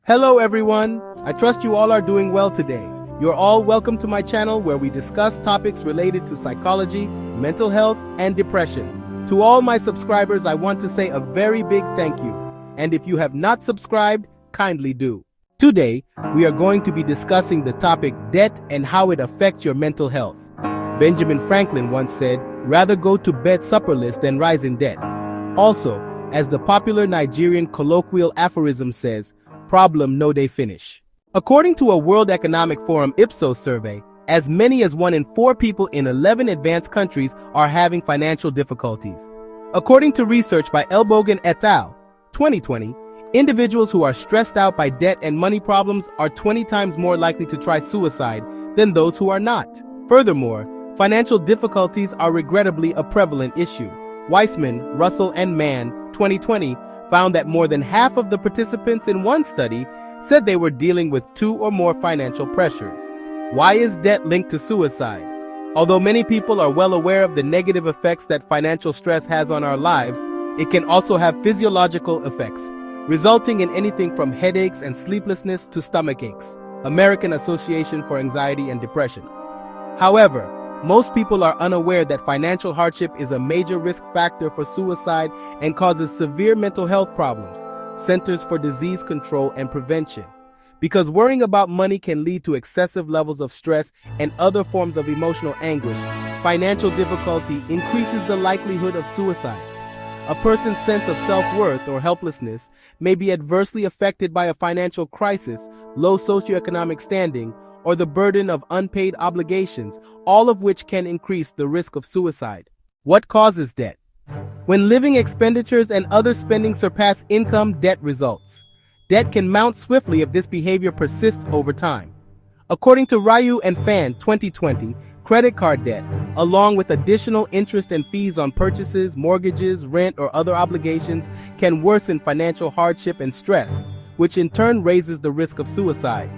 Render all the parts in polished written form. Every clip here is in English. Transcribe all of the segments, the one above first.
Hello everyone, I trust you all are doing well today. You're all welcome to my channel where we discuss topics related to psychology, mental health, and depression. To all my subscribers, I want to say a very big thank you. And if you have not subscribed, kindly do. Today, we are going to be discussing the topic debt and how it affects your mental health. Benjamin Franklin once said, "Rather go to bed supperless than rise in debt." Also, as the popular Nigerian colloquial aphorism says, problem no day finish. According to a World Economic Forum Ipsos survey, as many as 1 in 4 people in 11 advanced countries are having financial difficulties. According to research by Elbogen et al., 2020, individuals who are stressed out by debt and money problems are 20 times more likely to try suicide than those who are not. Furthermore, financial difficulties are regrettably a prevalent issue. Weissman, Russell, and Mann, 2020, found that more than half of the participants in one study said they were dealing with 2 or more financial pressures. Why is debt linked to suicide? Although many people are well aware of the negative effects that financial stress has on our lives, it can also have physiological effects, resulting in anything from headaches and sleeplessness to stomach aches. American Association for Anxiety and Depression. However, most people are unaware that financial hardship is a major risk factor for suicide and causes severe mental health problems, Centers for Disease Control and Prevention. Because worrying about money can lead to excessive levels of stress and other forms of emotional anguish, financial difficulty increases the likelihood of suicide. A person's sense of self-worth or helplessness may be adversely affected by a financial crisis, low socioeconomic standing, or the burden of unpaid obligations, all of which can increase the risk of suicide. What causes debt? When living expenditures and other spending surpass income, debt results. Debt can mount swiftly if this behavior persists over time. According to Ryu and Fan, 2020, credit card debt, along with additional interest and fees on purchases, mortgages, rent, or other obligations, can worsen financial hardship and stress, which in turn raises the risk of suicide.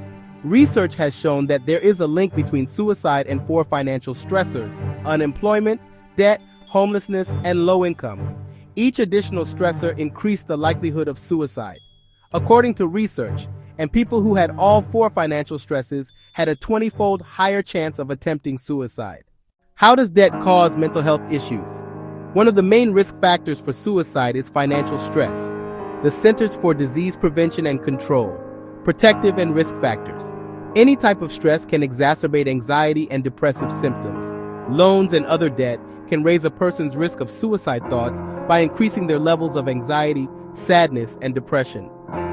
Research has shown that there is a link between suicide and 4 financial stressors: unemployment, debt, homelessness, and low income. Each additional stressor increased the likelihood of suicide. According to research, and people who had all 4 financial stresses had a 20-fold higher chance of attempting suicide. How does debt cause mental health issues? One of the main risk factors for suicide is financial stress. The Centers for Disease Prevention and Control. Protective and risk factors. Any type of stress can exacerbate anxiety and depressive symptoms. Loans and other debt can raise a person's risk of suicide thoughts by increasing their levels of anxiety, sadness, and depression.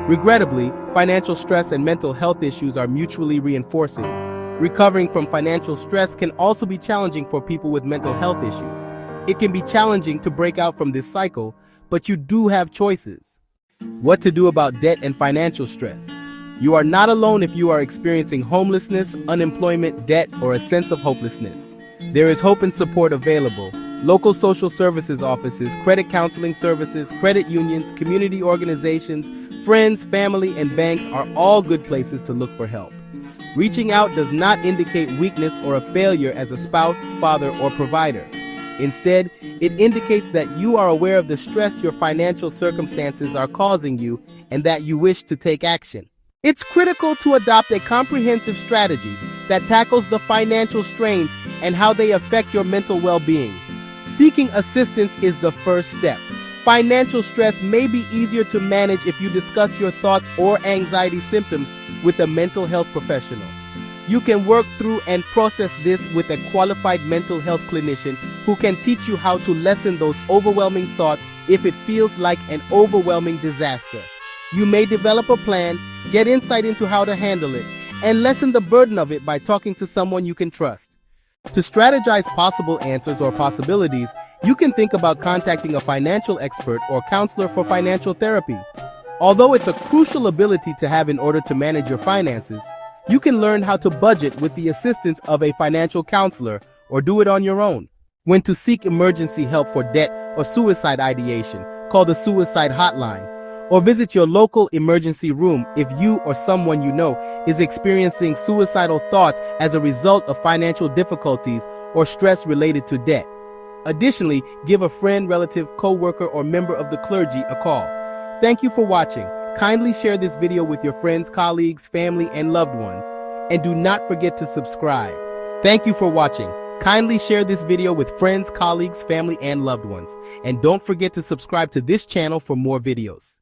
Regrettably, financial stress and mental health issues are mutually reinforcing. Recovering from financial stress can also be challenging for people with mental health issues. It can be challenging to break out from this cycle, but you do have choices. What to do about debt and financial stress? You are not alone if you are experiencing homelessness, unemployment, debt, or a sense of hopelessness. There is hope and support available. Local social services offices, credit counseling services, credit unions, community organizations, friends, family, and banks are all good places to look for help. Reaching out does not indicate weakness or a failure as a spouse, father, or provider. Instead, it indicates that you are aware of the stress your financial circumstances are causing you and that you wish to take action. It's critical to adopt a comprehensive strategy that tackles the financial strains and how they affect your mental well-being. Seeking assistance is the first step. Financial stress may be easier to manage if you discuss your thoughts or anxiety symptoms with a mental health professional. You can work through and process this with a qualified mental health clinician who can teach you how to lessen those overwhelming thoughts if it feels like an overwhelming disaster. You may develop a plan, get insight into how to handle it, and lessen the burden of it by talking to someone you can trust. To strategize possible answers or possibilities, you can think about contacting a financial expert or counselor for financial therapy. Although it's a crucial ability to have in order to manage your finances, you can learn how to budget with the assistance of a financial counselor or do it on your own. When to seek emergency help for debt or suicide ideation, call the suicide hotline. Or visit your local emergency room if you or someone you know is experiencing suicidal thoughts as a result of financial difficulties or stress related to debt. Additionally, give a friend, relative, co-worker, or member of the clergy a call. Thank you for watching. Kindly share this video with your friends, colleagues, family, and loved ones. And do not forget to subscribe. Thank you for watching. Kindly share this video with friends, colleagues, family, and loved ones. And don't forget to subscribe to this channel for more videos.